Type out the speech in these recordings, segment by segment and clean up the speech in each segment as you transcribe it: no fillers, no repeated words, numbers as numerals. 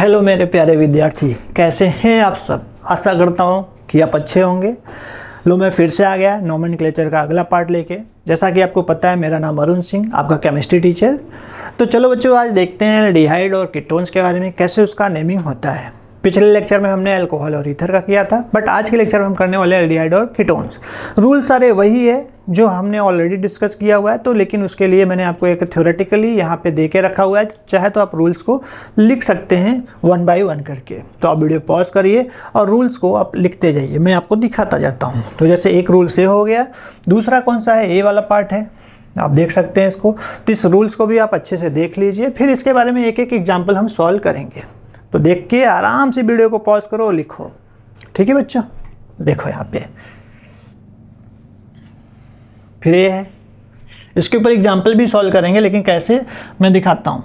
Hello मेरे प्यारे विद्यार्थी, कैसे हैं आप सब। आशा करता हूँ कि आप अच्छे होंगे। लो मैं फिर से आ गया नोमेनक्लेचर का अगला पार्ट लेके। जैसा कि आपको पता है मेरा नाम अरुण सिंह, आपका केमिस्ट्री टीचर। तो चलो बच्चों, आज देखते हैं एल्डिहाइड और कीटोन्स के बारे में, कैसे उसका नेमिंग होता है। पिछले लेक्चर में हमने अल्कोहल और ईथर का किया था, बट आज के लेक्चर में हम करने वाले एल्डिहाइड और कीटोन्स। रूल सारे वही है जो हमने ऑलरेडी डिस्कस किया हुआ है, तो लेकिन उसके लिए मैंने आपको एक थ्योरेटिकली यहाँ पे दे के रखा हुआ है। चाहे तो आप रूल्स को लिख सकते हैं 1 by 1 करके। तो आप वीडियो पॉज करिए और रूल्स को आप लिखते जाइए, मैं आपको दिखाता जाता हूँ। तो जैसे एक रूल से हो गया, दूसरा कौन सा है, ए वाला पार्ट है, आप देख सकते हैं इसको। तो इस रूल्स को भी आप अच्छे से देख लीजिए, फिर इसके बारे में एक एक एग्जाम्पल हम सॉल्व करेंगे। तो देख के आराम से वीडियो को पॉज करो और लिखो, ठीक है बच्चों। देखो यहाँ पे फिर ये है, इसके ऊपर एग्जाम्पल भी सॉल्व करेंगे, लेकिन कैसे मैं दिखाता हूँ।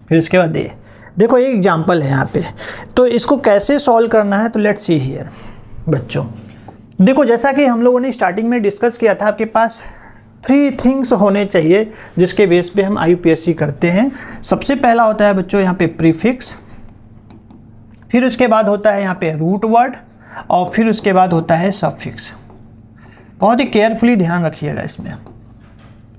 फिर इसके बाद ये देखो, एक एग्जाम्पल है यहाँ पे, तो इसको कैसे सॉल्व करना है। तो लेट्स सी हियर बच्चों। देखो जैसा कि हम लोगों ने स्टार्टिंग में डिस्कस किया था, आपके पास 3 थिंग्स होने चाहिए जिसके बेस पे हम IUPAC करते हैं। सबसे पहला होता है बच्चों यहाँ पे प्रीफिक्स, फिर उसके बाद होता है यहाँ पे रूट वर्ड, और फिर उसके बाद होता है सफिक्स। बहुत ही केयरफुली ध्यान रखिएगा, इसमें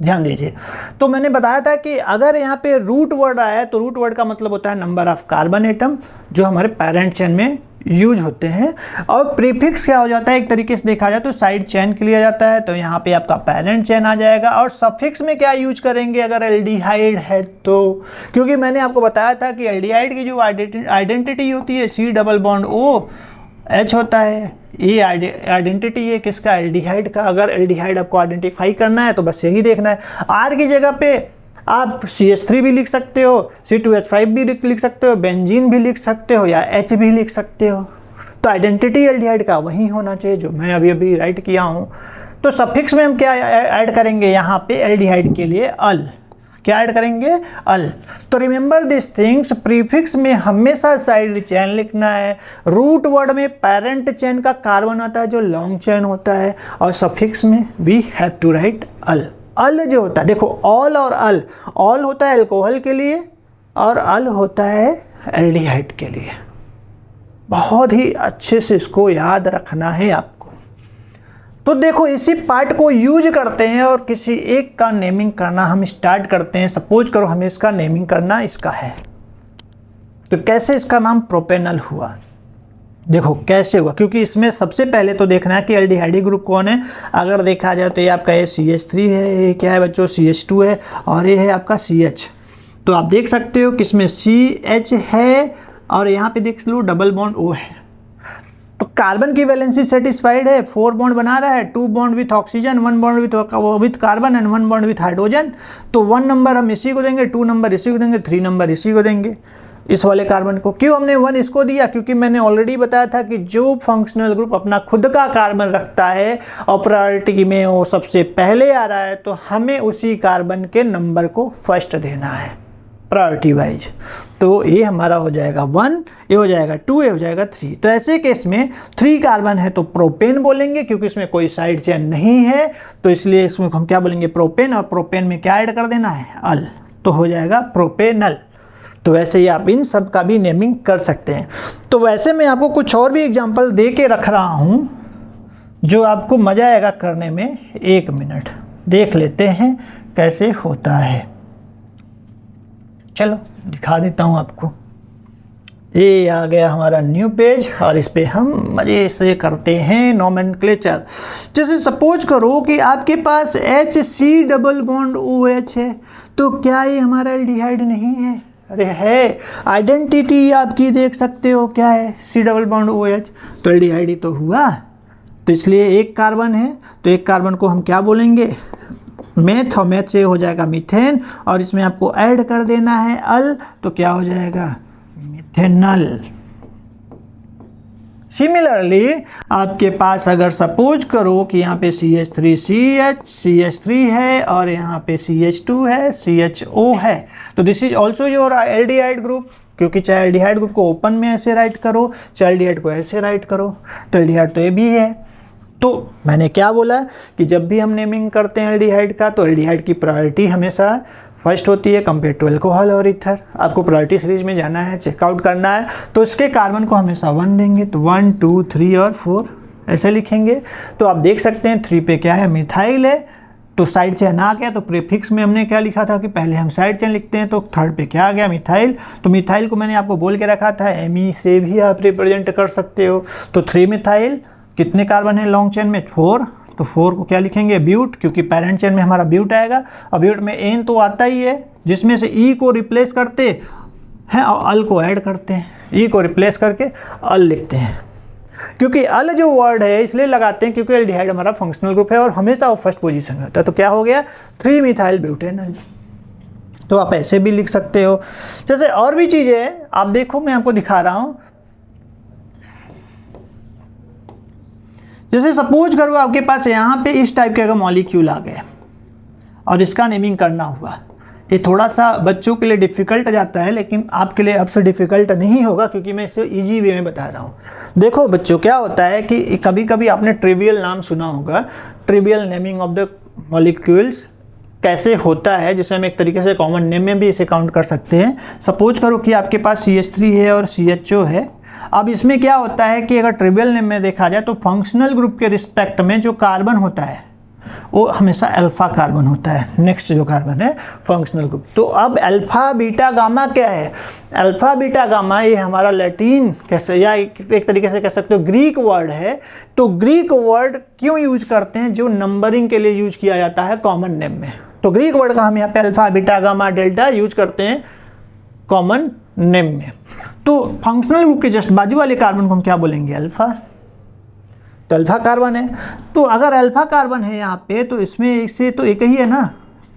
ध्यान दीजिए। तो मैंने बताया था कि अगर यहाँ पे रूट वर्ड आया है तो रूट वर्ड का मतलब होता है नंबर ऑफ कार्बन एटम जो हमारे पैरेंट चेन में यूज होते हैं। और प्रीफिक्स क्या हो जाता है, एक तरीके से देखा जाए तो साइड चेन के लिए जाता है, तो यहाँ पे आपका पैरेंट चेन आ जाएगा। और सफिक्स में क्या यूज करेंगे अगर एल्डिहाइड है तो, क्योंकि मैंने आपको बताया था कि एल्डिहाइड की जो आइडेंटिटी होती है C+OH होता है। ये आइडेंटिटी है किसका, एल्डिहाइड का। अगर एल्डिहाइड आपको आइडेंटिफाई करना है तो बस यही देखना है। R की जगह पे आप CH3 भी लिख सकते हो, C2H5 भी लिख सकते हो, बेंजीन भी लिख सकते हो, या H भी लिख सकते हो। तो आइडेंटिटी एल्डिहाइड का वही होना चाहिए जो मैं अभी राइट किया हूँ। तो सफिक्स में हम क्या ऐड करेंगे यहाँ पे एल्डिहाइड के लिए, अल। क्या ऐड करेंगे, अल। तो रिमेंबर दिस थिंग्स, प्रीफिक्स में हमेशा साइड चेन लिखना है। रूट वर्ड में पेरेंट चेन का कार्बन आता है जो लॉन्ग चेन होता है, और सफिक्स में वी हैव टू राइट अल। अल जो होता है, देखो ऑल और अल, ऑल होता है अल्कोहल के लिए और अल होता है एल्डिहाइड के लिए। बहुत ही अच्छे से इसको याद रखना है आपको। तो देखो इसी पार्ट को यूज करते हैं और किसी एक का नेमिंग करना हम स्टार्ट करते हैं। सपोज करो हमें इसका नेमिंग करना इसका है, तो कैसे इसका नाम प्रोपेनल हुआ। देखो कैसे हुआ, क्योंकि इसमें सबसे पहले तो देखना है कि एल्डिहाइड ग्रुप कौन है। अगर देखा जाए तो ये आपका ये CH3 है, ये क्या है बच्चों CH2 है, और ये है आपका CH। तो आप देख सकते हो कि इसमें CH है और यहाँ पे देख लो डबल बॉन्ड O है। तो कार्बन की वैलेंसी सेटिस्फाइड है, 4 बॉन्ड बना रहा है, 2 bond with oxygen, 1 bond with carbon and 1 bond with hydrogen. तो 1 नंबर हम इसी को देंगे, 2 नंबर इसी को देंगे, 3 नंबर इसी को देंगे, इस वाले कार्बन को। क्यों हमने 1 इसको दिया, क्योंकि मैंने ऑलरेडी बताया था कि जो फंक्शनल ग्रुप अपना खुद का कार्बन रखता है और प्रायोरिटी में वो सबसे पहले आ रहा है, तो हमें उसी कार्बन के नंबर को फर्स्ट देना है प्रायोरिटी वाइज। तो ये हमारा हो जाएगा 1, ये हो जाएगा 2, ये हो जाएगा 3। तो ऐसे केस में 3 कार्बन है तो प्रोपेन बोलेंगे, क्योंकि इसमें कोई साइड चेन नहीं है, तो इसलिए इसमें हम क्या बोलेंगे, प्रोपेन। और प्रोपेन में क्या ऐड कर देना है, अल, तो हो जाएगा प्रोपेनल। तो वैसे ही आप इन सब का भी नेमिंग कर सकते हैं। तो वैसे मैं आपको कुछ और भी एग्जांपल दे के रख रहा हूं जो आपको मजा आएगा करने में। 1 मिनट देख लेते हैं कैसे होता है। चलो दिखा देता हूं आपको। ये आ गया हमारा न्यू पेज, और इस पे हम मजे से करते हैं नोमेनक्लेचर। जैसे सपोज करो कि आपके पास HC+OH है, तो क्या ये हमारा एल्डिहाइड नहीं है? अरे है। आइडेंटिटी आपकी देख सकते हो क्या है, C+OH, तो एल्डिहाइड ही तो हुआ। तो इसलिए एक कार्बन है, तो एक कार्बन को हम क्या बोलेंगे, मेथ, और मेथ से हो जाएगा मीथेन, और इसमें आपको ऐड कर देना है अल, तो क्या हो जाएगा, मिथेनल। सिमिलरली आपके पास अगर सपोज करो कि यहाँ पे CH3 है और यहाँ पे CH2 है, CHO है, तो this is also your aldehyde group. क्योंकि चाहे एल्डिहाइड ग्रुप को ओपन में ऐसे राइट करो, चाहे एल्डिहाइड को ऐसे राइट करो, तो एल्डिहाइड तो ये भी है। तो मैंने क्या बोला कि जब भी हम नेमिंग करते हैं एल्डिहाइड का, तो एल्डिहाइड की प्रायोरिटी हमेशा फर्स्ट होती है कंपेयर टू अल्कोहल और ईथर। आपको प्रायोरिटी सीरीज में जाना है, चेकआउट करना है, तो इसके कार्बन को हमेशा 1 देंगे, तो 1 2 3 और 4 ऐसे लिखेंगे। तो आप देख सकते हैं 3 पे क्या है, मिथाइल है, तो साइड चेन आ गया। तो प्रीफिक्स में हमने क्या लिखा था कि पहले हम साइड चेन लिखते हैं, तो थर्ड पे क्या आ गया, मिथाइल। तो मिथाइल को मैंने आपको बोल के रखा था एमी से भी आप रिप्रेजेंट कर सकते हो। तो 3 मिथाइल, कितने कार्बन है लॉन्ग चेन में, 4, तो 4 को क्या लिखेंगे, ब्यूट, क्योंकि पेरेंट चेन में हमारा ब्यूट आएगा। और ब्यूट में एन तो आता ही है, जिसमें से ई को रिप्लेस करते हैं और अल को ऐड करते हैं, ई को रिप्लेस करके अल लिखते हैं। क्योंकि अल जो वर्ड है इसलिए लगाते हैं क्योंकि एल्डिहाइड हमारा फंक्शनल ग्रुप है और हमेशा वो फर्स्ट पोजीशन में होता है। तो क्या हो गया, 3 मिथाइल ब्यूटेनॉल। तो आप ऐसे भी लिख सकते हो। जैसे और भी चीज़ें हैं, आप देखो मैं आपको दिखा रहा हूँ। जैसे सपोज करो आपके पास यहाँ पे इस टाइप के अगर मॉलिक्यूल आ गए और इसका नेमिंग करना हुआ, ये थोड़ा सा बच्चों के लिए डिफ़िकल्ट जाता है, लेकिन आपके लिए अब से डिफ़िकल्ट नहीं होगा क्योंकि मैं इसे इजी वे में बता रहा हूँ। देखो बच्चों, क्या होता है कि कभी कभी आपने ट्रिवियल नाम सुना होगा, trivial naming of the molecules कैसे होता है, जिसे हम एक तरीके से कॉमन नेम में भी इसे काउंट कर सकते हैं। सपोज करो कि आपके पास CH3 है और CHO है। अब इसमें क्या होता है कि अगर ट्रिवियल नेम में देखा जाए तो फंक्शनल ग्रुप के रिस्पेक्ट में जो कार्बन होता है वो हमेशा अल्फा कार्बन होता है, नेक्स्ट जो कार्बन है फंक्शनल ग्रुप। तो अब अल्फा बीटा गामा क्या है, अल्फा बीटा गामा ये हमारा लैटिन कैसे या एक तरीके से कह सकते हो ग्रीक वर्ड है। तो ग्रीक वर्ड क्यों यूज करते हैं, जो नंबरिंग के लिए यूज किया जाता है कॉमन नेम में। तो ग्रीक वर्ड का हम यहाँ पे alpha beta gamma delta use करते हैं कॉमन नेम में। तो फंक्शनल ग्रुप के जस्ट बाजू वाले कार्बन को हम क्या बोलेंगे, अल्फा। तो अल्फा कार्बन है, तो अगर अल्फा कार्बन है यहाँ पे तो इसमें इससे तो एक ही है ना,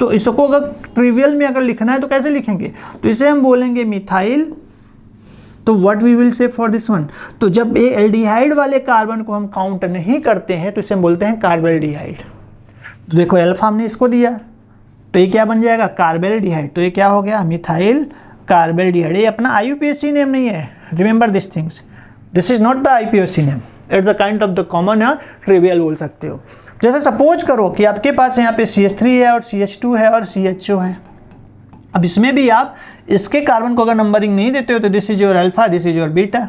तो इसको अगर ट्रिवियल में अगर लिखना है तो कैसे लिखेंगे, तो इसे हम बोलेंगे मिथाइल। तो what we will say for this one, तो जब ये एल्डिहाइड वाले कार्बन को हम काउंट नहीं करते हैं तो इसे हम बोलते हैं कार्बेल्डिहाइड। तो देखो अल्फा हमने इसको दिया तो ये क्या बन जाएगा, कार्बेल्डिहाइड। तो ये क्या हो गया, मिथाइल कार्बेल्डिहाइड। ये अपना IUPAC नेम नहीं है, remember this things, this is not the IUPAC name, it's the kind of the common या ट्रिवियल बोल सकते हो। जैसे सपोज करो कि आपके पास यहाँ पे CH3 है और CH2 है और CHO है। अब इसमें भी आप इसके कार्बन को अगर नंबरिंग नहीं देते हो तो this is your alpha, this is your beta.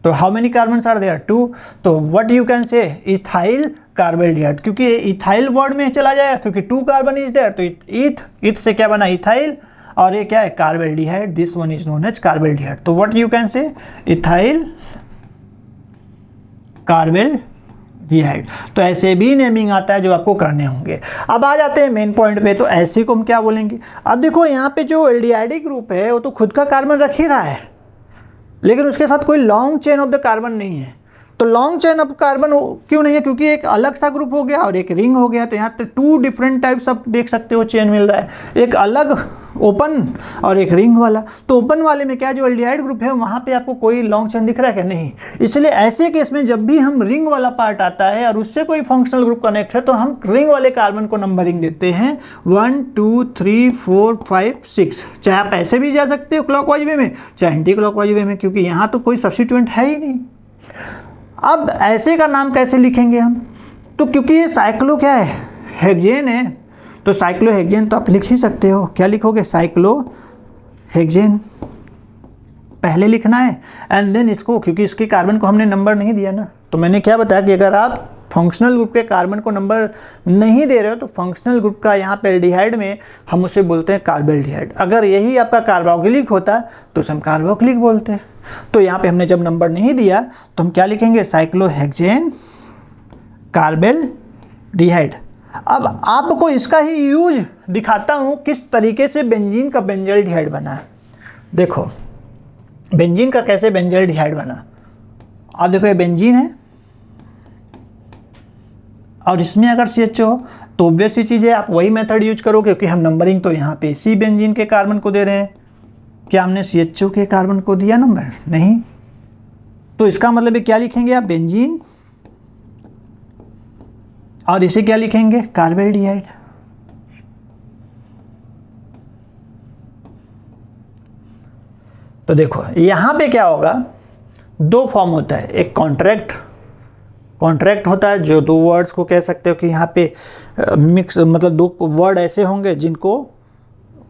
तो how many carbons are there, 2। तो what you can say, ethyl carbaldehyde, क्योंकि ये इथाइल वर्ड में चला जाएगा क्योंकि 2 कार्बन इज देयर। तो ईथ से क्या बना, इथाइल, और ये क्या है, carbaldehyde, this one is known as carbaldehyde. तो what you can say, ethyl carbaldehyde. तो ऐसे भी नेमिंग आता है जो आपको करने होंगे। अब आ जाते हैं मेन पॉइंट पे, तो ऐसे को हम क्या बोलेंगे। अब देखो यहाँ पे जो एल्डिहाइडिक ग्रुप है वो तो खुद का कार्बन रख ही रहा है, लेकिन उसके साथ कोई long chain of the carbon नहीं है। तो लॉन्ग चेन ऑफ कार्बन क्यों नहीं है, क्योंकि एक अलग सा ग्रुप हो गया और एक रिंग हो गया। तो यहाँ पे 2 डिफरेंट टाइप्स आप देख सकते हो चेन मिल रहा है, एक अलग ओपन और एक रिंग वाला। तो ओपन वाले में क्या, जो एल्डिहाइड ग्रुप है वहाँ पे आपको कोई लॉन्ग चेन दिख रहा है क्या, नहीं। इसलिए ऐसे केस में जब भी हम रिंग वाला पार्ट आता है और उससे कोई फंक्शनल ग्रुप कनेक्ट है तो हम रिंग वाले कार्बन को नंबरिंग देते हैं 1 2 3 4 5 6। चाहे आप ऐसे भी जा सकते हो क्लॉकवाइज वे में, चाहे एंटी क्लॉकवाइज वे में, क्योंकि यहाँ तो कोई सब्स्टिट्यूएंट है ही नहीं। अब ऐसे का नाम कैसे लिखेंगे हम, तो क्योंकि ये साइक्लो क्या है, हेक्सेन है, तो साइक्लोहेक्सेन तो आप लिख ही सकते हो। क्या लिखोगे, साइक्लोहेक्सेन पहले लिखना है एंड देन इसको, क्योंकि इसके कार्बन को हमने नंबर नहीं दिया ना। तो मैंने क्या बताया कि अगर आप फंक्शनल ग्रुप के कार्बन को नंबर नहीं दे रहे हो तो फंक्शनल ग्रुप का यहाँ पे एल्डिहाइड में हम उसे बोलते हैं कार्बेल्डिहाइड। अगर यही आपका कार्बोक्सिलिक होता तो उसे हम कार्बोक्सिलिक बोलते हैं। तो यहाँ पे हमने जब नंबर नहीं दिया तो हम क्या लिखेंगे, साइक्लोहेक्सेन कार्बेल्डिहाइड। अब आपको इसका ही यूज दिखाता हूँ किस तरीके से बेंजीन का बेंजल्डिहाइड बना है। देखो बेंजीन का कैसे बेंजल्डिहाइड बना। आप देखो ये बेंजीन है और इसमें अगर CH हो तो ऑब्वियस सी चीज़ है आप वही मेथड यूज करो, क्योंकि हम नंबरिंग तो यहाँ पे सी बेंजीन के कार्बन को दे रहे हैं। क्या हमने CHO के कार्बन को दिया नंबर, नहीं। तो इसका मतलब है क्या लिखेंगे आप, बेंजीन, और इसे क्या लिखेंगे, कार्बेल्डिहाइड। तो देखो यहाँ पे क्या होगा, 2 फॉर्म होता है, एक कॉन्ट्रैक्ट होता है जो 2 वर्ड्स को कह सकते हो कि यहाँ पे मिक्स, मतलब 2 वर्ड ऐसे होंगे जिनको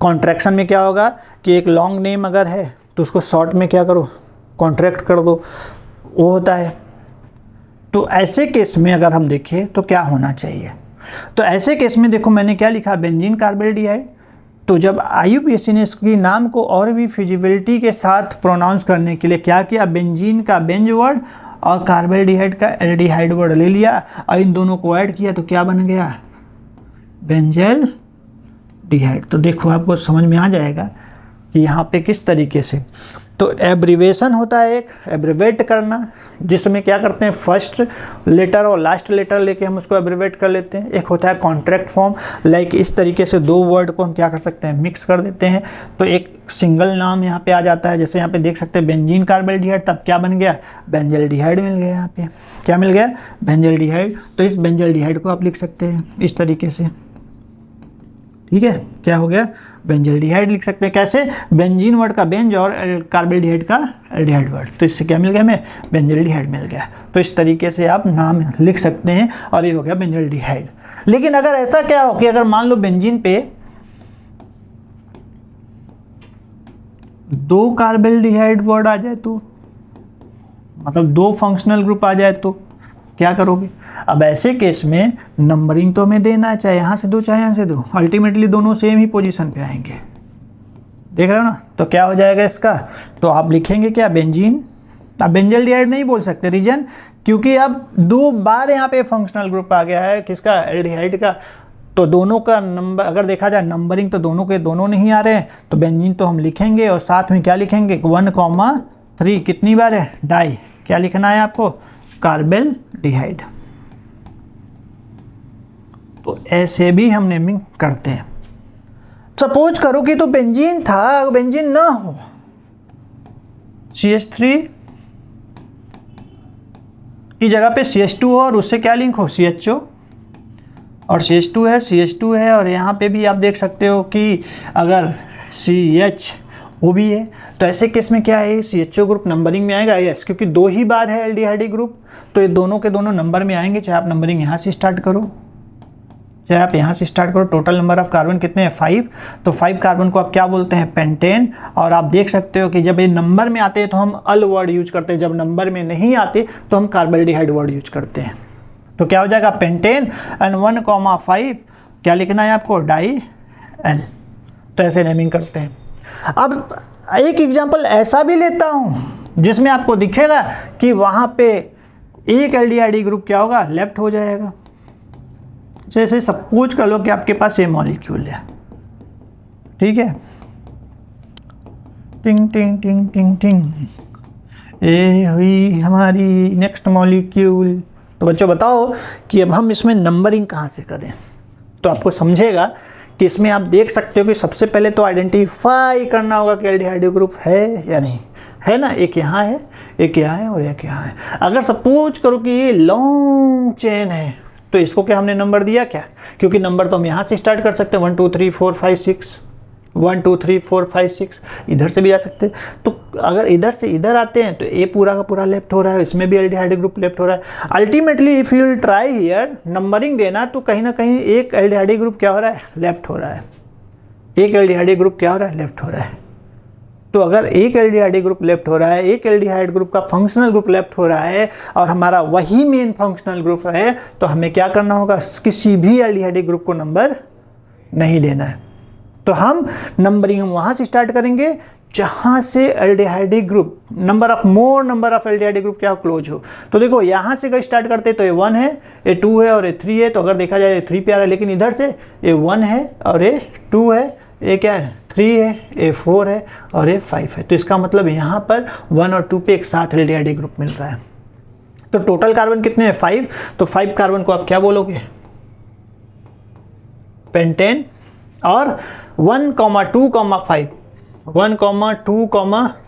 कॉन्ट्रैक्शन में क्या होगा कि एक लॉन्ग नेम अगर है तो उसको शॉर्ट में क्या करो, कॉन्ट्रैक्ट कर दो, वो होता है। तो ऐसे केस में अगर हम देखें तो क्या होना चाहिए, तो ऐसे केस में देखो मैंने क्या लिखा, बेंजीन कार्बाल्डिहाइड। तो जब IUPAC ने इसकी नाम को और भी फिजिबिलिटी के साथ प्रोनाउंस करने के लिए क्या किया, बेंजीन का बेंज वर्ड और कार्बाल्डिहाइड का एल्डिहाइड वर्ड ले लिया और इन दोनों को ऐड किया तो क्या बन गया, बेंजल डिहाइड। तो देखो आपको समझ में आ जाएगा कि यहाँ पे किस तरीके से, तो एब्रीवेशन होता है एक, एब्रीवेट करना, जिसमें क्या करते हैं फर्स्ट लेटर और लास्ट लेटर लेके हम उसको एब्रीवेट कर लेते हैं। एक होता है कॉन्ट्रैक्ट फॉर्म, लाइक इस तरीके से दो वर्ड को हम क्या कर सकते हैं, मिक्स कर देते हैं तो एक सिंगल नाम यहाँ पे आ जाता है। जैसे यहाँ पे देख सकते हैं बेंजीन कार्बाल्डिहाइड, तब क्या बन गया, बेंजल डिहाइड मिल गया। यहाँ पे क्या मिल गया, बेंजल डिहाइड। तो इस बेंजल डिहाइड को आप लिख सकते हैं इस तरीके से, ठीक है, क्या हो गया, बेंजल डिहाइड लिख सकते हैं। कैसे, बेंजीन वर्ड का बेंज और कार्बाल्डिहाइड का एल्डिहाइड वर्ड, तो इससे क्या मिल गया हमें, बेंजल डिहाइड मिल गया। तो इस तरीके से आप नाम लिख सकते हैं और ये हो गया बेंजल डिहाइड। लेकिन अगर ऐसा क्या हो कि अगर मान लो बेंजीन पे 2 कार्बाल्डिहाइड वर्ड आ जाए तो, मतलब 2 फंक्शनल ग्रुप आ जाए तो क्या करोगे। अब ऐसे केस में नंबरिंग तो हमें देना है, चाहे यहाँ से दो चाहे यहाँ से दो, अल्टीमेटली दोनों सेम ही पोजीशन पे आएंगे, देख रहे हो ना। तो क्या हो जाएगा इसका, तो आप लिखेंगे क्या, बेंजीन। अब बेंजल डिहाइड नहीं बोल सकते, रीजन क्योंकि अब 2 बार यहाँ पे फंक्शनल ग्रुप आ गया है किसका, एल्डिहाइड का। तो दोनों का नंबर अगर देखा जाए नंबरिंग तो दोनों के दोनों नहीं आ रहे हैं, तो बेंजीन तो हम लिखेंगे और साथ में क्या लिखेंगे, 1,3 कितनी बार है, डाई। क्या लिखना है आपको, कार्बाल्डिहाइड। तो ऐसे भी हम नेमिंग करते हैं। सपोज करो कि तो बेंजीन था, बेंजीन ना हो, CH3 की जगह पे CH2 हो और उससे क्या लिंक हो, CHO, और CH2 है और यहाँ पे भी आप देख सकते हो कि अगर CH वो भी है, तो ऐसे केस में क्या है, CHO ग्रुप नंबरिंग में आएगा, यस, क्योंकि 2 ही बार है एल्डिहाइड ग्रुप, तो ये दोनों के दोनों नंबर में आएंगे, चाहे आप नंबरिंग यहाँ से स्टार्ट करो चाहे आप यहाँ से स्टार्ट करो। टोटल नंबर ऑफ कार्बन कितने हैं, 5। तो 5 कार्बन को आप क्या बोलते हैं, पेंटेन। और आप देख सकते हो कि जब ये नंबर में आते हैं तो हम अल वर्ड यूज करते हैं, जब नंबर में नहीं आते तो हम कार्बाल्डिहाइड वर्ड यूज करते हैं। तो क्या हो जाएगा, पेंटेन एंड 1,5 क्या लिखना है आपको, डाई एल। तो ऐसे नेमिंग करते हैं। अब एक एग्जांपल ऐसा भी लेता हूं जिसमें आपको दिखेगा कि वहां पे एक एल्डिहाइड ग्रुप क्या होगा, लेफ्ट हो जाएगा। जैसे सपोज कर लो कि आपके पास ये मॉलिक्यूल है, ठीक है, टिंग टिंग टिंग टिंग टिंग, ये हुई हमारी नेक्स्ट मॉलिक्यूल। तो बच्चों बताओ कि अब हम इसमें नंबरिंग कहाँ से करें। तो आपको समझेगा कि इसमें आप देख सकते हो कि सबसे पहले तो आइडेंटिफाई करना होगा कि एल्डिहाइड ग्रुप है या नहीं है ना। एक यहाँ है, एक यहाँ है और एक यहाँ है। अगर सपोज करो कि ये लॉन्ग चेन है तो इसको क्या हमने नंबर दिया क्या, क्योंकि नंबर तो हम यहाँ से स्टार्ट कर सकते हैं, 1 2 3 4 5 6, 1 2 3 4 5 6, इधर से भी आ सकते हैं। तो अगर इधर से इधर आते हैं तो ये पूरा का पूरा लेफ्ट हो रहा है, इसमें भी एल्डिहाइड ग्रुप लेफ्ट हो रहा है। Ultimately if you will try here numbering देना तो कहीं ना कहीं एक एल्डिहाइड ग्रुप क्या हो रहा है, लेफ्ट हो रहा है, एक एल्डिहाइड ग्रुप क्या हो रहा है, लेफ्ट हो रहा है। तो अगर एक एल्डिहाइड ग्रुप लेफ्ट हो रहा है, एक एल्डिहाइड ग्रुप का फंक्शनल ग्रुप लेफ्ट हो रहा है और हमारा वही मेन फंक्शनल ग्रुप है, तो हमें क्या करना होगा, किसी भी एल्डिहाइड ग्रुप को नंबर नहीं देना है। तो हम नंबरिंग हम वहाँ से स्टार्ट करेंगे जहाँ से aldehyde group number of aldehyde group क्या क्लोज हो। तो देखो यहाँ से अगर स्टार्ट करते तो ये 1 है, ये 2 है और ये 3 है। तो अगर देखा जाए ये 3 पे आ रहा है, लेकिन इधर से ये 1 है और ये 2 है, ये क्या है 3 है, ये 4 है और ये 5 है। तो इसका मतलब यहाँ पर 1 और 2 पे एक साथ एल्डिहाइड ग्रुप मिल रहा है। तो टोटल कार्बन कितने हैं, 5। तो 5 कार्बन को आप क्या बोलोगे, पेंटेन। और 1, 2, 5, 1, 2,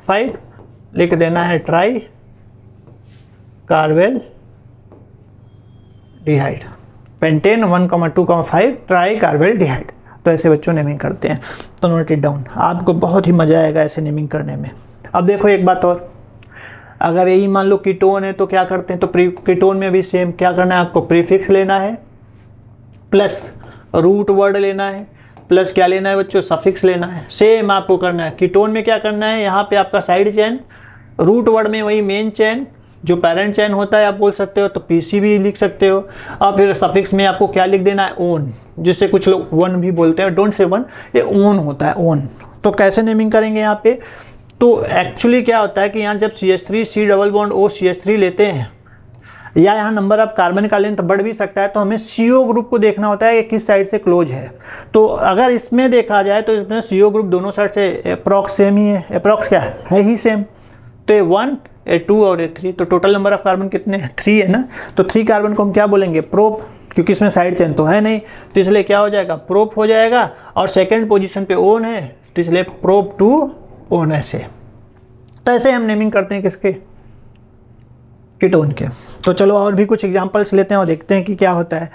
5 लिख देना है try carbaldehyde, pentane 1, 2, 5 try carbaldehyde. तो ऐसे बच्चों नेमिंग करते हैं। तो नोट इट डाउन, आपको बहुत ही मजा आएगा ऐसे नेमिंग करने में। अब देखो एक बात और, अगर यही मान लो कीटोन है तो क्या करते हैं, तो कीटोन में भी सेम क्या करना है आपको, प्रीफिक्स लेना है प्लस रूट वर्ड लेना है प्लस क्या लेना है बच्चों, सफिक्स लेना है। सेम आपको करना है कीटोन में, क्या करना है यहाँ पे आपका साइड चेन, रूट वर्ड में वही मेन चेन जो पेरेंट चेन होता है आप बोल सकते हो, तो पीसी भी लिख सकते हो। और फिर सफिक्स में आपको क्या लिख देना है, ओन, जिससे कुछ लोग वन भी बोलते हैं, डोंट से वन, ये ओन होता है, ओन। तो कैसे नेमिंग करेंगे यहाँ पे, तो एक्चुअली क्या होता है कि यहाँ जब CH3 C double bond O CH3 लेते हैं, या यहाँ नंबर ऑफ कार्बन का लेंथ बढ़ भी सकता है, तो हमें CO ग्रुप को देखना होता है कि किस साइड से क्लोज है। तो अगर इसमें देखा जाए तो इसमें CO ग्रुप दोनों साइड से अप्रॉक्स सेम ही है, अप्रॉक्स क्या है ही सेम। तो ये 1 ये 2 और ये 3, तो टोटल नंबर ऑफ कार्बन कितने हैं, 3 है ना। तो 3 कार्बन को हम क्या बोलेंगे, प्रोप, क्योंकि इसमें साइड चेन तो है नहीं, तो इसलिए क्या हो जाएगा, प्रोप हो जाएगा। और सेकेंड पोजिशन पे ओन है, तो इसलिए प्रोप टू ओन ऐसे। तो ऐसे हम नेमिंग करते हैं किसके, कीटोन के। तो चलो और भी कुछ एग्जांपल्स लेते हैं और देखते हैं कि क्या होता है।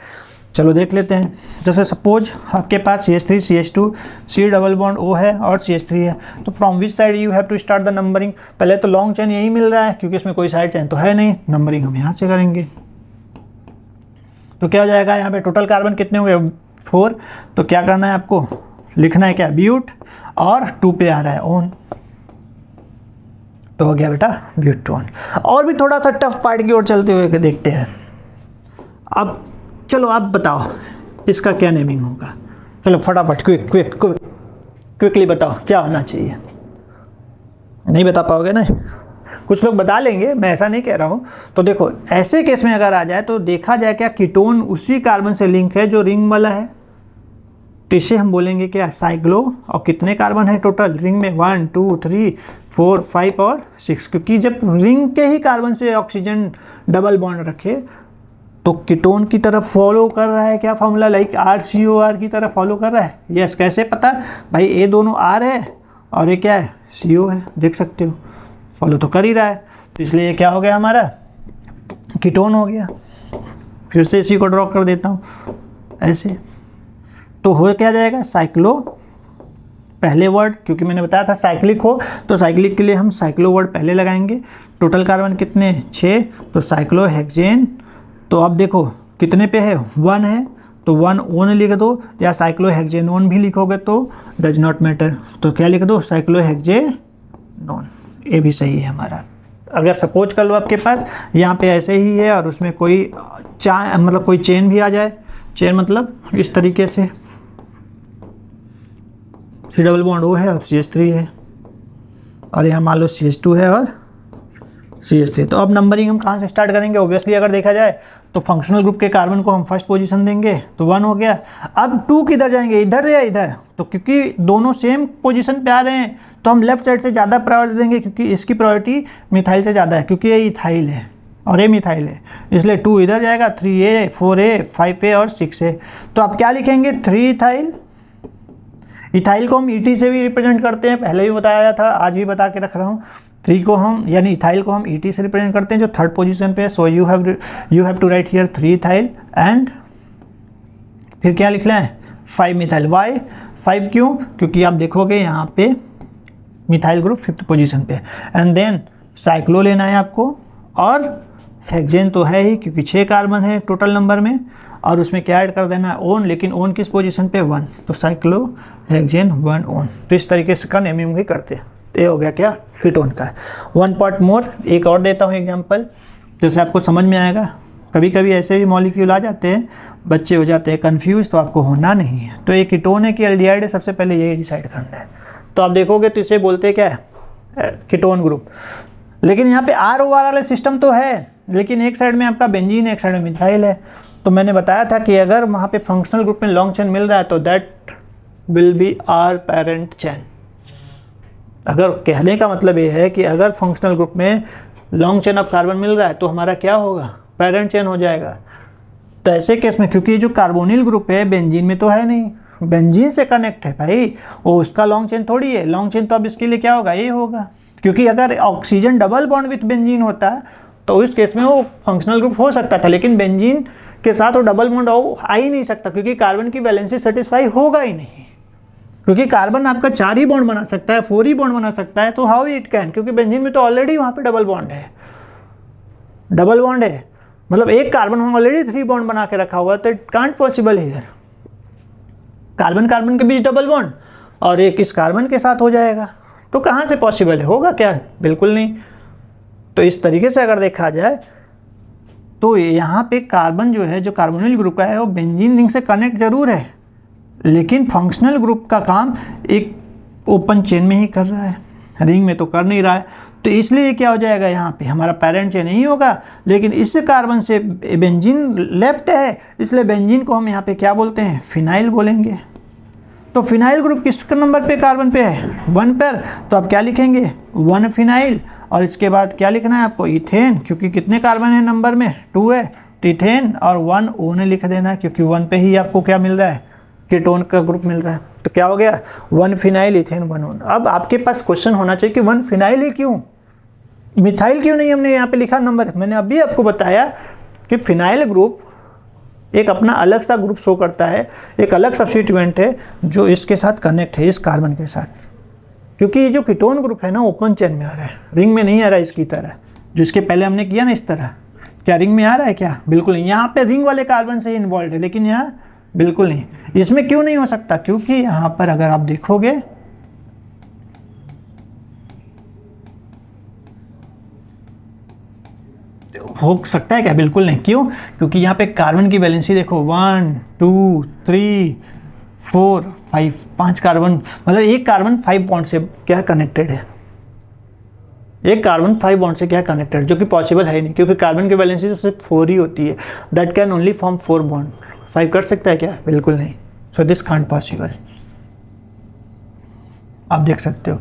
चलो देख लेते हैं। जैसे सपोज आपके पास CH3 CH2 C double bond O है और CH3 है, तो from which side you have to start the numbering. पहले तो लॉन्ग चेन यही मिल रहा है क्योंकि इसमें कोई साइड चेन तो है नहीं, नंबरिंग हम यहाँ से करेंगे। तो क्या हो जाएगा, यहाँ पे टोटल कार्बन कितने होंगे, 4। तो क्या करना है आपको, लिखना है क्या, ब्यूट, और 2 पे आ रहा है ओन, तो हो गया बेटा ब्यूटोन। और भी थोड़ा सा टफ पार्ट की ओर चलते हुए देखते हैं। अब चलो आप बताओ इसका क्या नेमिंग होगा, चलो फटाफट क्विकली बताओ क्या होना चाहिए। नहीं बता पाओगे ना, कुछ लोग बता लेंगे, मैं ऐसा नहीं कह रहा हूँ। तो देखो ऐसे केस में अगर आ जाए तो देखा जाए क्या कीटोन उसी कार्बन से लिंक है जो रिंग वाला है, तो इसे हम बोलेंगे क्या, साइक्लो। और कितने कार्बन है टोटल रिंग में, 1 2 3 4 5 और 6, क्योंकि जब रिंग के ही कार्बन से ऑक्सीजन डबल बॉन्ड रखे तो कीटोन की तरफ फॉलो कर रहा है क्या फॉर्मूला, लाइक RCOR की तरफ फॉलो कर रहा है। यस, कैसे पता भाई, ये दोनों R है और ये क्या है, CO है, देख सकते हो फॉलो तो कर ही रहा है। तो इसलिए ये क्या हो गया हमारा, कीटोन हो गया। फिर से इसी को ड्रॉ कर देता हूँ ऐसे, तो हो क्या जाएगा, साइक्लो पहले वर्ड, क्योंकि मैंने बताया था साइक्लिक हो तो साइक्लिक के लिए हम साइक्लो वर्ड पहले लगाएंगे। टोटल कार्बन कितने, 6, तो साइक्लोहेक्सेन। तो अब देखो कितने पे है, 1 है, तो 1 ओन लिख दो, या साइक्लोहेक्सेनोन भी लिखोगे तो डज नॉट मैटर, तो क्या लिख दो, साइक्लोहेक्सेनोन, ये भी सही है हमारा। अगर सपोज कर लो आपके पास यहाँ पे ऐसे ही है और उसमें कोई मतलब कोई चेन भी आ जाए, चेन मतलब इस तरीके से C डबल बॉन्ड O है और CH3 है, और यहाँ मान लो CH2 है और CH3। तो अब नंबरिंग हम कहाँ से स्टार्ट करेंगे, ओब्वियसली अगर देखा जाए तो फंक्शनल ग्रुप के कार्बन को हम फर्स्ट पोजीशन देंगे, तो 1 हो गया। अब 2 किधर जाएंगे, इधर या इधर, तो क्योंकि दोनों सेम पोजीशन पे आ रहे हैं तो हम लेफ्ट साइड से ज़्यादा प्रायोरिटी देंगे, क्योंकि इसकी प्रायोरिटी मिथाइल से ज़्यादा है, क्योंकि ये इथाइल है और ये मिथाइल है, इसलिए 2 इधर जाएगा, 3A 4A 5A और 6A। तो आप क्या लिखेंगे, 3 इथाइल। इथाइल को हम ET से भी रिप्रेजेंट करते हैं, पहले भी बताया था, आज भी बता के रख रहा हूँ। 3 को हम यानी इथाइल को हम ET से रिप्रेजेंट करते हैं जो थर्ड पोजीशन पे है। So you have to write here 3 ethyl and फिर क्या लिखना है, 5 मिथाइल। वाई 5 क्यों, क्योंकि आप देखोगे यहाँ पे मिथाइल ग्रुप 5th पोजीशन पे, एंड देन साइक्लो लेना है आपको, और हेक्सेन तो है ही क्योंकि 6 कार्बन है टोटल नंबर में, और उसमें क्या ऐड कर देना है, ओन, लेकिन ओन किस पोजीशन पे, 1, तो साइक्लो हेक्सेन 1 ओन। तो इस तरीके से का नेमिंग भी करते हैं। ये हो गया क्या, कीटोन का। 1 पार्ट मोर, एक और देता हूँ एग्जांपल, जैसे आपको समझ में आएगा। कभी कभी ऐसे भी मॉलिक्यूल आ जाते हैं, बच्चे हो जाते हैं कंफ्यूज, तो आपको होना नहीं है। तो ये कीटोन है कि एल्डिहाइड है, सबसे पहले यही डिसाइड करना है। तो आप देखोगे तो इसे बोलते हैं क्या है, कीटोन ग्रुप। लेकिन यहाँ पे ROR वाला सिस्टम तो है, लेकिन एक साइड में आपका बेंजीन है, एक साइड में मिथाइल है। तो मैंने बताया था कि अगर वहाँ पे फंक्शनल ग्रुप में लॉन्ग चेन मिल रहा है तो that will be R parent chain. अगर कहने का मतलब ये है कि अगर फंक्शनल ग्रुप में लॉन्ग चेन ऑफ कार्बन मिल रहा है तो हमारा क्या होगा, पेरेंट चेन हो जाएगा। तो ऐसे केस में, क्योंकि जो कार्बोनिल ग्रुप है बेंजीन में तो है नहीं, बेंजीन से कनेक्ट है भाई, वो उसका लॉन्ग चेन थोड़ी है। लॉन्ग चेन तो अब इसके लिए क्या होगा, ये होगा, क्योंकि अगर oxygen double bond with benzene होता तो उस केस में वो फंक्शनल ग्रुप हो सकता था, लेकिन बेंजीन के साथ वो डबल बॉन्ड आ ही नहीं सकता, क्योंकि कार्बन की वैलेंसी सेटिस्फाई होगा ही नहीं। क्योंकि कार्बन आपका 4 ही बॉन्ड बना सकता है, 4 ही बॉन्ड बना सकता है, तो हाउ इट कैन, क्योंकि बेंजीन में तो ऑलरेडी वहाँ पे डबल बॉन्ड है, डबल बॉन्ड है, मतलब एक कार्बन हम ऑलरेडी 3 बॉन्ड बना के रखा हुआ, तो it can't possible here. Carbon carbon के बीच डबल बॉन्ड और एक इस कार्बन के साथ हो जाएगा। तो कहाँ से पॉसिबल है, होगा क्या, बिल्कुल नहीं। तो इस तरीके से अगर देखा जाए तो यहाँ पे कार्बन जो है, जो कार्बोनिल ग्रुप का है, वो बेंजीन रिंग से कनेक्ट जरूर है, लेकिन फंक्शनल ग्रुप का काम एक ओपन चेन में ही कर रहा है, रिंग में तो कर नहीं रहा है। तो इसलिए क्या हो जाएगा, यहाँ पे हमारा पैरेंट चेन नहीं होगा, लेकिन इस कार्बन से बेंजीन लेफ्ट है, इसलिए बेंजीन को हम यहाँ पे क्या बोलते हैं, फिनाइल बोलेंगे। तो फिनाइल ग्रुप किस नंबर पे कार्बन पे है, 1 पर, तो आप क्या लिखेंगे 1 फिनाइल। और इसके बाद क्या लिखना है आपको, इथेन, क्योंकि कितने कार्बन है नंबर में 2 है, तो इथेन और 1 O लिख देना है, क्योंकि 1 पे ही आपको क्या मिल रहा है, कीटोन का ग्रुप मिल रहा है। तो क्या हो गया 1 फिनाइल इथेन 1 O। अब आपके पास क्वेश्चन होना चाहिए कि 1 फिनाइल ही क्यों, मिथाइल क्यों नहीं हमने यहाँ पे लिखा नंबर। मैंने अभी आपको बताया कि फिनाइल ग्रुप एक अपना अलग सा ग्रुप शो करता है, एक अलग सब्स्टिट्यूएंट है जो इसके साथ कनेक्ट है, इस कार्बन के साथ, क्योंकि ये जो कीटोन ग्रुप है ना ओपन चेन में आ रहा है, रिंग में नहीं आ रहा है इसकी तरह, जो इसके पहले हमने किया ना इस तरह। क्या रिंग में आ रहा है क्या, बिल्कुल नहीं। यहाँ पे रिंग वाले कार्बन से इन्वॉल्व है, लेकिन यहाँ बिल्कुल नहीं। इसमें क्यों नहीं हो सकता, क्योंकि यहाँ पर अगर आप देखोगे हो सकता है क्या, बिल्कुल नहीं। क्यों, क्योंकि यहाँ पे कार्बन की वैलेंसी देखो 1 2 3 4 5, 5 कार्बन, मतलब एक कार्बन 5 बॉन्ड से क्या कनेक्टेड है, एक कार्बन 5 बॉन्ड से क्या कनेक्टेड, जो कि पॉसिबल है नहीं, क्योंकि कार्बन की वैलेंसी तो सिर्फ 4 ही होती है। That can only form 4 bond, 5 कर सकता है क्या, बिल्कुल नहीं। सो दिस कांट पॉसिबल, आप देख सकते हो।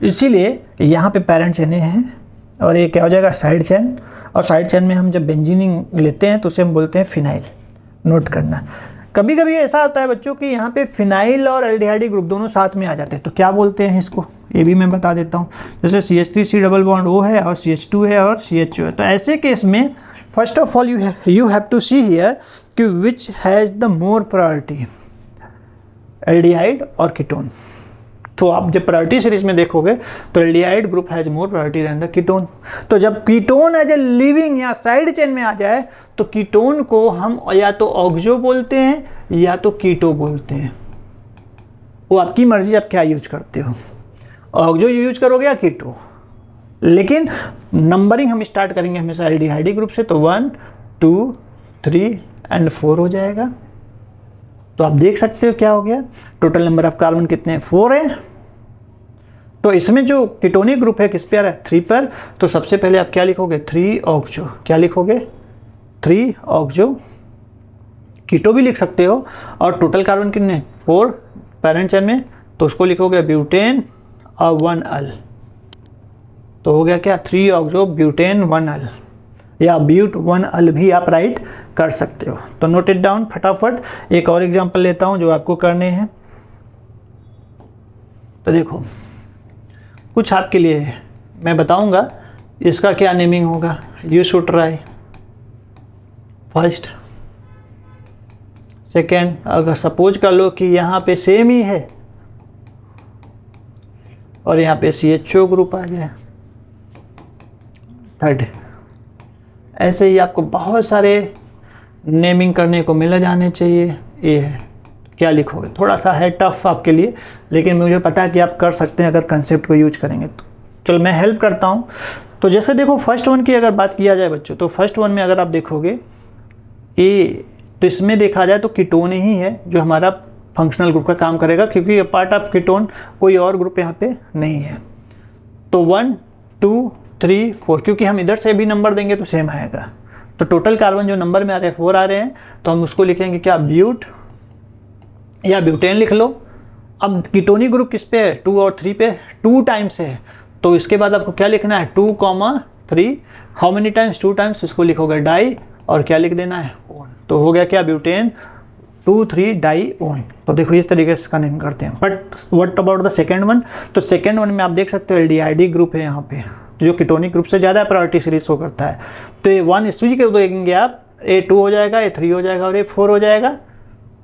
इसीलिए यहाँ पे पेरेंट चेन है और ये क्या हो जाएगा साइड चेन, और साइड चेन में हम जब बेंजीनिंग लेते हैं तो उसे हम बोलते हैं फिनाइल। नोट करना, कभी कभी ऐसा होता है बच्चों कि यहाँ पे फिनाइल और एल्डिहाइड ग्रुप दोनों साथ में आ जाते हैं, तो क्या बोलते हैं इसको, ये भी मैं बता देता हूँ। जैसे CH3 डबल बॉन्ड O है और CH2 है और CHO है, तो ऐसे केस में first of all you have to see here कि which has the more priority, aldehyde और कीटोन। तो आप जब प्रायोरिटी सीरीज में देखोगे तो aldehyde group has more priority than the ketone. तो जब कीटोन एज ए लिविंग या साइड चेन में आ जाए तो कीटोन को हम या तो ऑक्सो बोलते हैं या तो कीटो बोलते हैं, वो आपकी मर्जी, आप क्या यूज करते हो, ऑक्सो यूज करोगे या कीटो। लेकिन नंबरिंग हम स्टार्ट करेंगे हमेशा एल्डिहाइड ग्रुप से, तो 1 2 3 एंड 4 हो जाएगा। तो आप देख सकते हो क्या हो गया, टोटल नंबर ऑफ कार्बन कितने हैं, 4 है। तो इसमें जो कीटोनिक ग्रुप है किस पे आ रहा है, 3 पर। तो सबसे पहले आप क्या लिखोगे, 3 ऑक्सो, क्या लिखोगे 3 ऑक्सो, कीटो भी लिख सकते हो। और टोटल कार्बन कितने 4 पेरेंट चेन में, तो उसको लिखोगे ब्यूटेन और 1 अल। तो हो गया क्या 3 ऑक्सो ब्यूटेन 1 अल, या ब्यूट 1 अल भी आप राइट कर सकते हो। तो नोट इट डाउन फटाफट। एक और एग्जांपल लेता हूं जो आपको करने हैं। तो देखो कुछ आपके लिए मैं बताऊंगा, इसका क्या नेमिंग होगा, you should try. First second, अगर सपोज कर लो कि यहाँ पे सेम ही है और यहाँ पे CHO ग्रुप आ जाए, थर्ड। ऐसे ही आपको बहुत सारे नेमिंग करने को मिल जाने चाहिए। ये है, क्या लिखोगे, थोड़ा सा है टफ आपके लिए, लेकिन मुझे पता है कि आप कर सकते हैं अगर कंसेप्ट को यूज करेंगे तो। चलो मैं हेल्प करता हूँ। तो जैसे देखो फर्स्ट वन की अगर बात किया जाए बच्चों, तो फर्स्ट वन में अगर आप देखोगे ए, तो इसमें देखा जाए तो कीटोन ही है जो हमारा फंक्शनल ग्रुप का काम करेगा, क्योंकि पार्ट ऑफ कीटोन कोई और ग्रुप यहाँ पे नहीं है। तो 1 2 3 4, क्योंकि हम इधर से भी नंबर देंगे तो सेम आएगा। तो टोटल कार्बन जो नंबर में आ रहे हैं 4 आ रहे हैं, तो हम उसको लिखेंगे क्या, ब्यूट या ब्यूटेन लिख लो। अब कीटोनिक ग्रुप किस पे है, 2 और 3 पे, 2 टाइम्स है। तो इसके बाद आपको क्या लिखना है, 2, 3, हाउ मेनी टाइम्स, 2 टाइम्स, इसको लिखोगे डाई और क्या लिख देना है, ओन। तो हो गया क्या, ब्यूटेन 2 3 डाई ओन। तो देखो इस तरीके से इसका नेम करते हैं। But what about the second one, तो सेकेंड वन में आप देख सकते हो एल्डिहाइड ग्रुप है यहाँ पे, जो कीटोनिक ग्रुप से ज़्यादा प्रायोरिटी सीरीज शो करता है। तो ये 1 इस कर देंगे आप, A 2 हो जाएगा, A 3 हो जाएगा और A 4 हो जाएगा।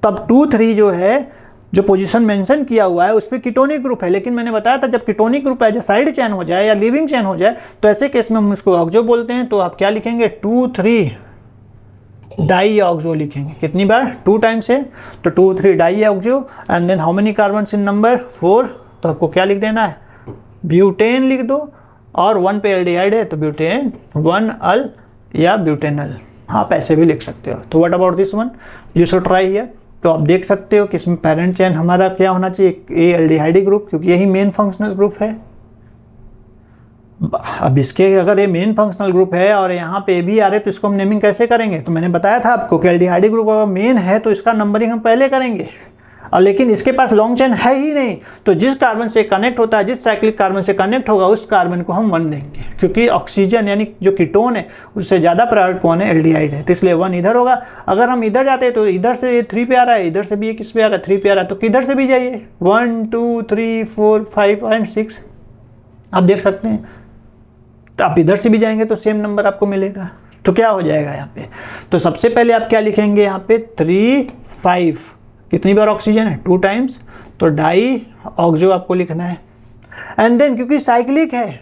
तब 2 3 जो है, जो पोजीशन मेंशन किया हुआ है उस पर कीटोनिक ग्रुप है। लेकिन मैंने बताया था जब कीटोनिक ग्रुप है, जो साइड चेन हो जाए या लिविंग चेन हो जाए, तो ऐसे केस में हम इसको ऑक्सो बोलते हैं। तो आप क्या लिखेंगे, 2 3 डाई ऑक्सो लिखेंगे, कितनी बार, 2 टाइम्स है तो 2 3 di oxo, and then how many carbon in number 4, तो आपको क्या लिख देना है, ब्यूटेन लिख दो, और 1 पे एल्डिहाइड है तो ब्यूटेन 1 अल या ब्यूटेनल, आप ऐसे भी लिख सकते हो। तो what about this one, you should try here. तो आप देख सकते हो कि इसमें पेरेंट चेन हमारा क्या होना चाहिए, ए एल्डिहाइड ग्रुप, क्योंकि यही मेन फंक्शनल ग्रुप है। अब इसके अगर ये मेन फंक्शनल ग्रुप है और यहाँ पे भी आ रहे तो इसको हम नेमिंग कैसे करेंगे, तो मैंने बताया था आपको कि एल्डिहाइड ग्रुप अगर मेन है तो इसका नंबरिंग हम पहले करेंगे, और लेकिन इसके पास लॉन्ग चेन है ही नहीं, तो जिस कार्बन से कनेक्ट होता है, जिस साइक्लिक कार्बन से कनेक्ट होगा उस कार्बन को हम 1 देंगे, क्योंकि ऑक्सीजन यानी जो कीटोन है उससे ज़्यादा प्रायोरिटी कौन है, एल्डिहाइड है, तो इसलिए 1 इधर होगा। अगर हम इधर जाते हैं तो इधर से ये 3 पे आ रहा है, इधर से भी ये किस पे आ रहा है, 3 पे आ रहा है, तो किधर से भी जाइए, 1 2 3 4 5 एंड 6 आप देख सकते हैं। तो आप इधर से भी जाएंगे तो सेम नंबर आपको मिलेगा। तो क्या हो जाएगा यहाँ पे, तो सबसे पहले आप क्या लिखेंगे यहाँ पे 3 5, कितनी बार ऑक्सीजन है, 2 टाइम्स, तो डाई ऑक्सो आपको लिखना है। एंड देन क्योंकि साइक्लिक है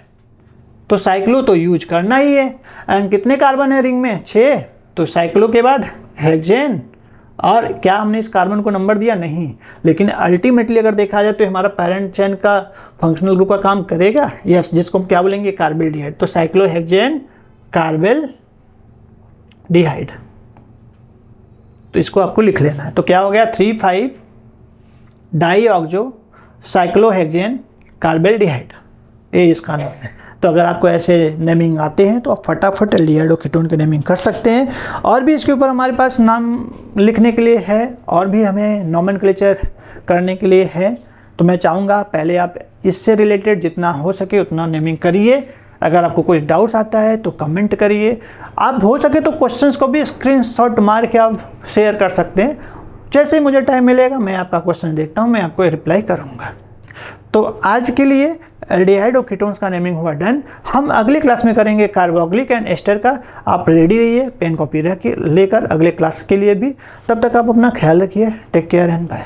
तो साइक्लो तो यूज करना ही है, एंड कितने कार्बन है रिंग में, 6, तो साइक्लो के बाद हेक्सेन, और क्या हमने इस कार्बन को नंबर दिया, नहीं, लेकिन अल्टीमेटली अगर देखा जाए तो हमारा पेरेंट चेन का फंक्शनल ग्रुप का काम करेगा, यस, जिसको हम क्या बोलेंगे, कार्बेल्डिहाइड, तो साइक्लोहेक्सेन कार्बेल्डिहाइड, तो इसको आपको लिख लेना है। तो क्या हो गया, 3 5 डाई ऑक्सो साइक्लोहेक्सेन कार्बेल्डिहाइड, ये इसका नाम है। तो अगर आपको ऐसे नेमिंग आते हैं तो आप फटाफट एल्डिहाइड और कीटोन की नेमिंग कर सकते हैं। और भी इसके ऊपर हमारे पास नाम लिखने के लिए है, और भी हमें नोमेनक्लेचर करने के लिए है, तो मैं चाहूँगा पहले आप इससे रिलेटेड जितना हो सके उतना नेमिंग करिए। अगर आपको कुछ डाउट्स आता है तो कमेंट करिए, आप हो सके तो क्वेश्चंस को भी स्क्रीनशॉट मार के आप शेयर कर सकते हैं। जैसे ही मुझे टाइम मिलेगा मैं आपका क्वेश्चन देखता हूँ, मैं आपको रिप्लाई करूँगा। तो आज के लिए एल्डिहाइड और कीटोन्स का नेमिंग हुआ डन। हम अगली क्लास में करेंगे कार्बोक्सिलिक एंड एस्टर का। आप रेडी रहिए पेन कॉपी लेकर अगले क्लास के लिए भी। तब तक आप अपना ख्याल रखिए। Take care and bye.